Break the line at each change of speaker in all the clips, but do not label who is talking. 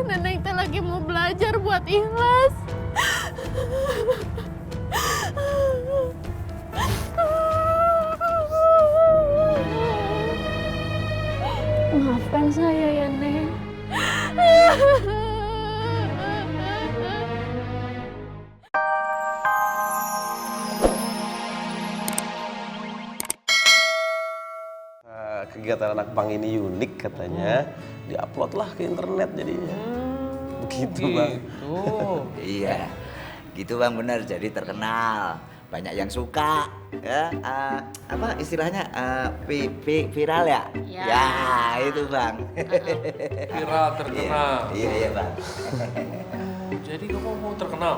Neneng teh lagi mau belajar buat ikhlas. Maafkan saya ya, Neng.
Kegiatan anak pang ini unik katanya, diupload lah ke internet jadinya. Begitu Bang.
Iya, gitu Bang, bener. Jadi terkenal, banyak yang suka, ya. Apa istilahnya, viral ya? Ya, itu Bang.
Viral, terkenal.
Iya Bang.
Jadi kamu mau terkenal?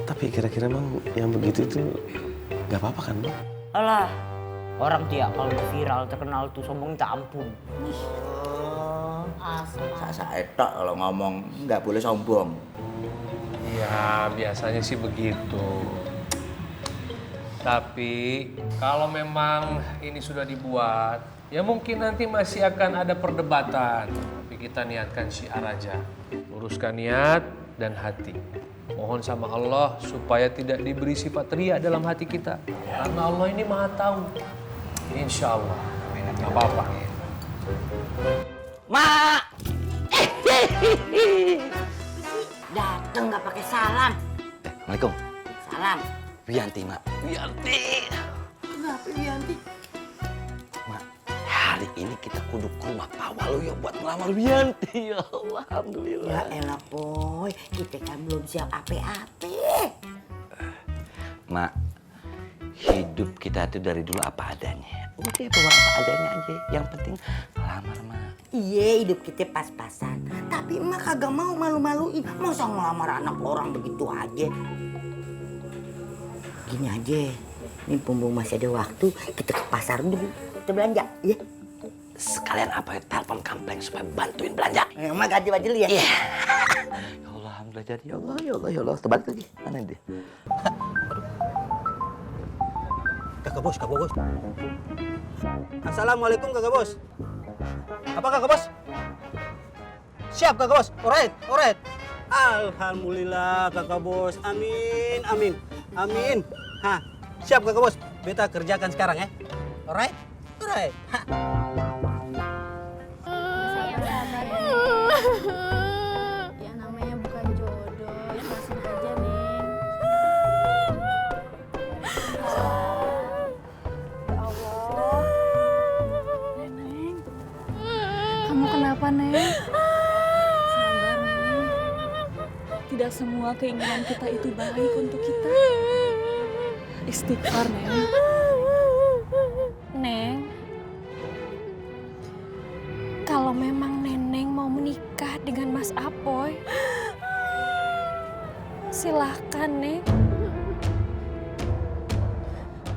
Tapi kira-kira Bang yang begitu itu nggak apa-apa kan Bang?
Alah, orang dia kalau viral terkenal tuh sombong campur.
Saya etok kalau ngomong nggak boleh sombong.
Iya, biasanya sih begitu. Tapi kalau memang ini sudah dibuat, ya mungkin nanti masih akan ada perdebatan. Tapi kita niatkan syiar aja. Luruskan niat dan hati. Mohon sama Allah supaya tidak diberi sifat riya dalam hati kita. Karena Allah ini maha tahu. Insya Allah. Gak apa-apa.
Mak! Dateng nggak pakai salam.
Assalamualaikum.
Salam.
Wianti, Mak.
Wianti.
Kenapa Wianti?
Mak, hari ini kita kudu ke rumah Pak Waluyo buat ngelamar Wianti. Ya Allah, alhamdulillah.
Ya elah boy, kita kan belum siap ape-ape.
Mak, hidup kita itu dari dulu apa adanya. Udah bawa apa adanya aja. Yang penting ngelamar, Mak.
Iya, hidup kita pas-pasan. Tapi emak kagak mau malu-maluin. Masa ngelamar anak orang begitu aja? Gini aja, ini mumpung masih ada waktu, kita ke pasar dulu. Kita belanja, ya?
Sekalian apa ya, telepon Kampleng supaya bantuin belanja.
Emak ganti baju dulu ya?
Iya. Ya Allah, alhamdulillah jadi. Ya Allah, ya Allah, ya Allah. Terbalik lagi. Mana dia?
Kakak bos. Assalamualaikum kakak bos. Apa kakak bos? Siap kakak bos. Alright. Alhamdulillah kakak bos. Amin. Hah, siap kakak bos. Beta kerjakan sekarang ya. Alright. Ha.
Sayang sabar ya. Ya namanya bukan jodoh, ikhlasin aja Neng. Ya Allah. Neneng. Kamu kenapa Neng? Sabar Neng. Tidak semua keinginan kita itu baik untuk kita. Istighfar Neng. Neng. Kalau memang Neneng mau menikah dengan Mas Apoy, silahkan, Neng.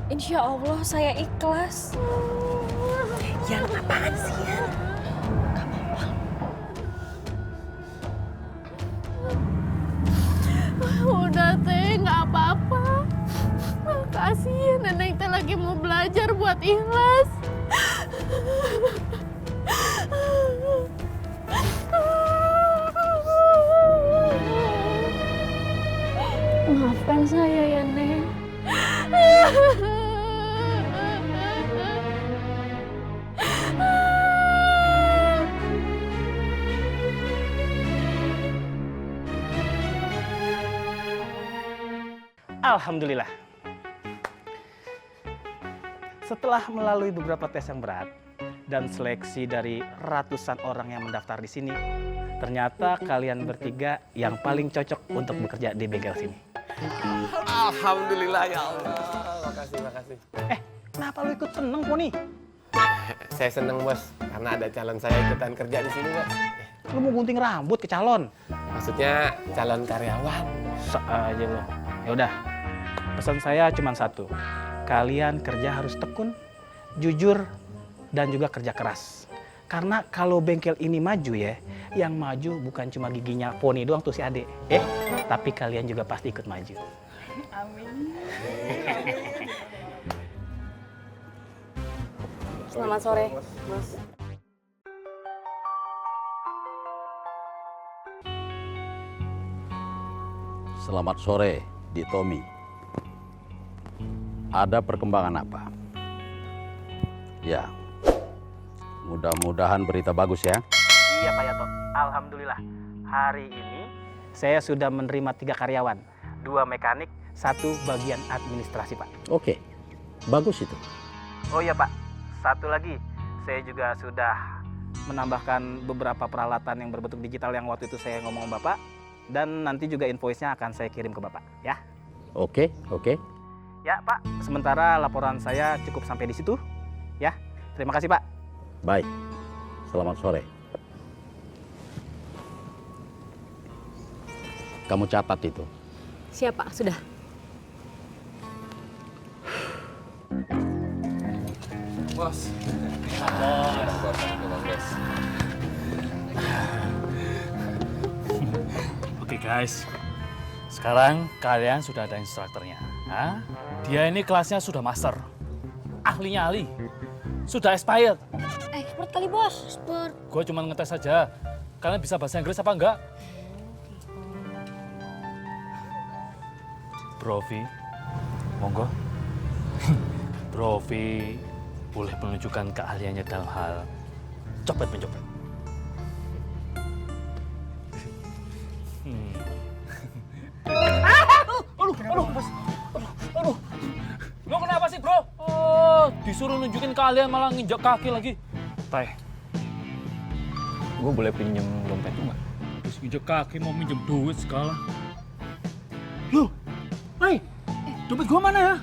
Insya Allah saya ikhlas.
Yang apaan sih, Yan? Gak apa-apa.
Udah teh, nggak apa-apa. Makasih, Neneng teh lagi mau belajar buat ikhlas. Maafkan saya ya, Neng.
Alhamdulillah. Setelah melalui beberapa tes yang berat dan seleksi dari ratusan orang yang mendaftar di sini, ternyata kalian bertiga yang paling cocok untuk bekerja di bengkel sini.
Alhamdulillah ya Allah. Makasih.
Kenapa lu ikut seneng, Poni?
Saya seneng bos, karena ada calon saya ikutan kerja di sini bos.
Lu mau gunting rambut ke calon?
Maksudnya calon karyawan.
Aja lo. Ya udah, pesan saya cuma satu. Kalian kerja harus tekun, jujur, dan juga kerja keras. Karena kalau bengkel ini maju ya, yang maju bukan cuma giginya Poni doang tuh si Ade. Tapi kalian juga pasti ikut maju.
Amin. Selamat sore, Bos.
Selamat sore, Di Tommy. Ada perkembangan apa? Ya, mudah-mudahan berita bagus ya.
Iya Pak Yato, alhamdulillah. Hari ini saya sudah menerima 3 karyawan, 2 mekanik, 1 bagian administrasi Pak.
Oke, bagus itu.
Oh iya Pak, satu lagi, saya juga sudah menambahkan beberapa peralatan yang berbentuk digital yang waktu itu saya ngomong Bapak, dan nanti juga invoice-nya akan saya kirim ke Bapak, ya.
Oke.
Ya Pak, sementara laporan saya cukup sampai di situ, ya. Terima kasih Pak.
Baik, selamat sore. Kamu catat itu.
Siap Pak, sudah.
Bos.
Oke guys, sekarang kalian sudah ada instrukturnya. Hah? Dia ini kelasnya sudah master, ahlinya ahli, sudah expired.
Expert kali bos. Expert.
Gue cuma ngetes saja. Kalian bisa bahasa Inggris apa enggak? Brovi, monggo. Brovi boleh menunjukkan keahliannya dalam hal copet-mencopet. Aduh. Lo kenapa sih, bro? Oh, disuruh nunjukin keahlian malah nginjak kaki lagi. Tay, gue boleh pinjem dompet lu nggak? Terus nginjak kaki mau minjem duit segala. Loh, dompet gue mana ya?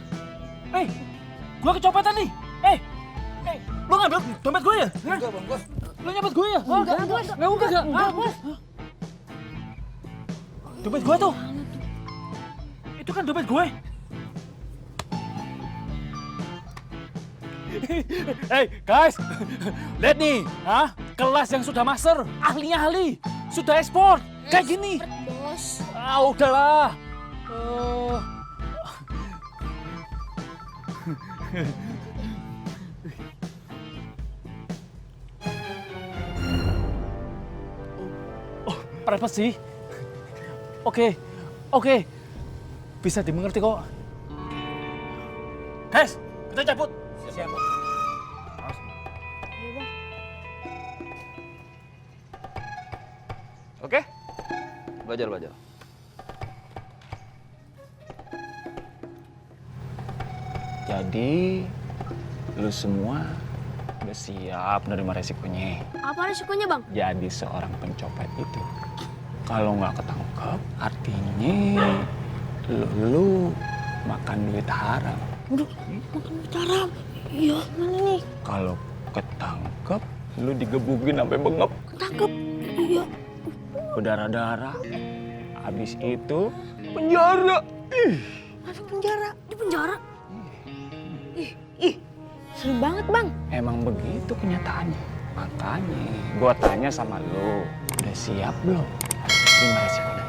Gue kecopetan nih. Lo ngambil dompet gue ya? Enggak, Bang Bos. Lo nyopet gue ya? Enggak, Bos. Enggak, Bos. Dompet gue tuh. Itu kan dompet gue. Guys, lihat nih, kelas yang sudah master, ahlinya ahli, sudah ekspor, kayak gini.
Bos.
Udahlah. Privasi. Oke. Bisa dimengerti kok. Guys, kita cabut. Siap, Bang.
Oke? Belajar. Jadi, lu semua udah siap menerima resikonya.
Apa resikonya bang?
Jadi seorang pencopet itu, kalau nggak ketangkep, artinya lu makan duit haram.
Aduh, makan duit haram. Iya, mana nih?
Kalau ketangkep, lu digebukin sampai bengep.
Ketangkep. Iya.
Berdarah-darah. Habis itu penjara.
Masuk penjara? Di penjara? Ih, seru banget bang.
Emang begitu kenyataannya. Makanya gua tanya sama lu, udah siap belum? Terima resikonya.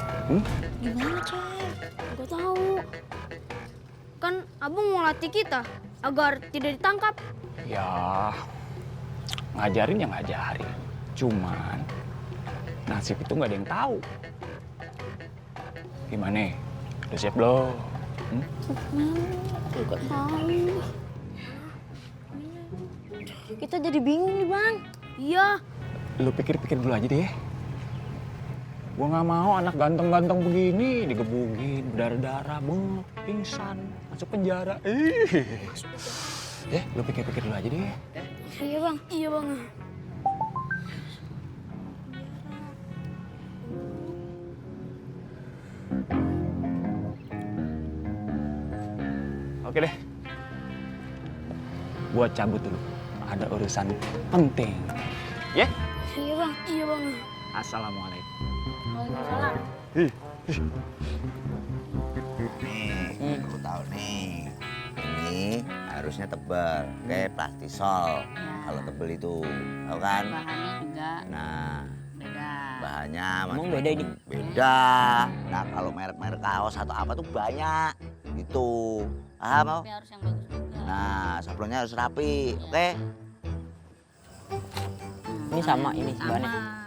Gimana Cek? Gak tahu. Kan abang mau latih kita agar tidak ditangkap.
Ya, ngajarin ya ngajarin. Cuman nasib itu nggak ada yang tahu. Gimana? Udah siap belum?
Gak tahu. Kita jadi bingung nih bang. Iya.
Lu pikir-pikir dulu aja deh. Gua nggak mau anak ganteng-ganteng begini digebukin, berdarah-darah, bengep, pingsan, masuk penjara. Lu pikir-pikir dulu aja deh.
Iya bang. Iya bang.
Oke deh. Gua cabut dulu. Ada urusan penting. Ya?
Iya bang. Iya bang.
Assalamualaikum.
Waalaikumsalam.
Nih, lu tahu nih. Ini harusnya tebal, kayak plastisol. Kalau tebel itu, tahu kan?
Bahannya juga
Nah,
beda.
bahannya
Emang beda ini?
Beda. Nah, kalau merek-merek kaos atau apa tuh banyak. Gitu. Paham mau?
Tapi harus yang bagus juga.
Nah, sablonnya harus rapi, oke?
Ini sama ini
Sama.
bahannya.